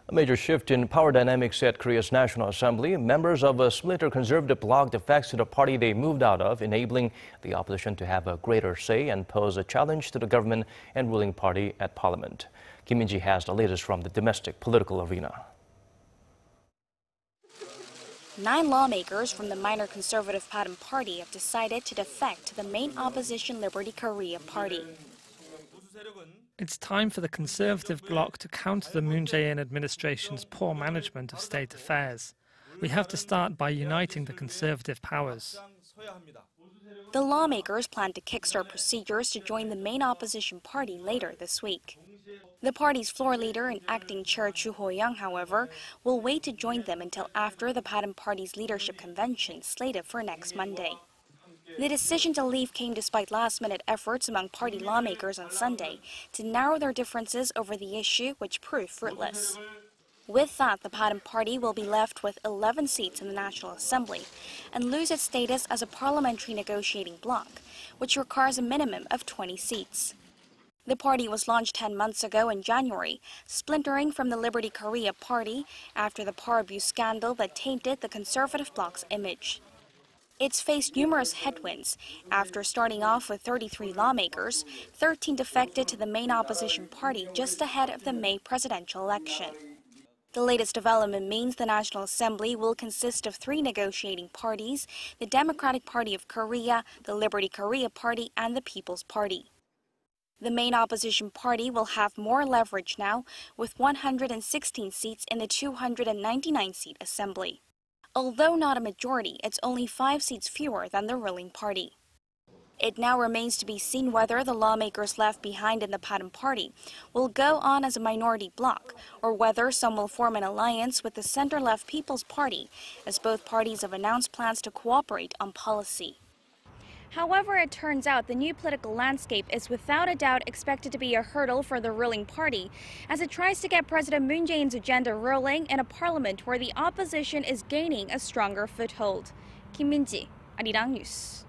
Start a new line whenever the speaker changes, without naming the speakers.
A major shift in power dynamics at Korea's National Assembly. Members of a splinter conservative bloc defects to the party they moved out of, enabling the opposition to have a greater say and pose a challenge to the government and ruling party at parliament. Kim Min-ji has the latest from the domestic political arena.
9 lawmakers from the minor conservative Bareun Party have decided to defect to the main opposition Liberty Korea Party.
It's time for the Conservative bloc to counter the Moon Jae-in administration's poor management of state affairs. We have to start by uniting the conservative powers.
The lawmakers plan to kickstart procedures to join the main opposition party later this week. The party's floor leader and acting chair Joo Ho-young, however, will wait to join them until after the Bareun Party's leadership convention slated for next Monday. The decision to leave came despite last-minute efforts among party lawmakers on Sunday to narrow their differences over the issue, which proved fruitless. With that, the Bareun Party will be left with 11 seats in the National Assembly and lose its status as a parliamentary negotiating bloc, which requires a minimum of 20 seats. The party was launched 10 months ago in January, splintering from the Liberty Korea Party after the power abuse scandal that tainted the conservative bloc's image. It's faced numerous headwinds. After starting off with 33 lawmakers, 13 defected to the main opposition party just ahead of the May presidential election. The latest development means the National Assembly will consist of 3 negotiating parties: the Democratic Party of Korea, the Liberty Korea Party, and the People's Party. The main opposition party will have more leverage now, with 116 seats in the 299-seat assembly. Although not a majority, it's only 5 seats fewer than the ruling party. It now remains to be seen whether the lawmakers left behind in the Bareun Party will go on as a minority bloc, or whether some will form an alliance with the center-left People's Party, as both parties have announced plans to cooperate on policy. However, it turns out the new political landscape is without a doubt expected to be a hurdle for the ruling party as it tries to get President Moon Jae-in's agenda rolling in a parliament where the opposition is gaining a stronger foothold. Kim Min-ji, Arirang News.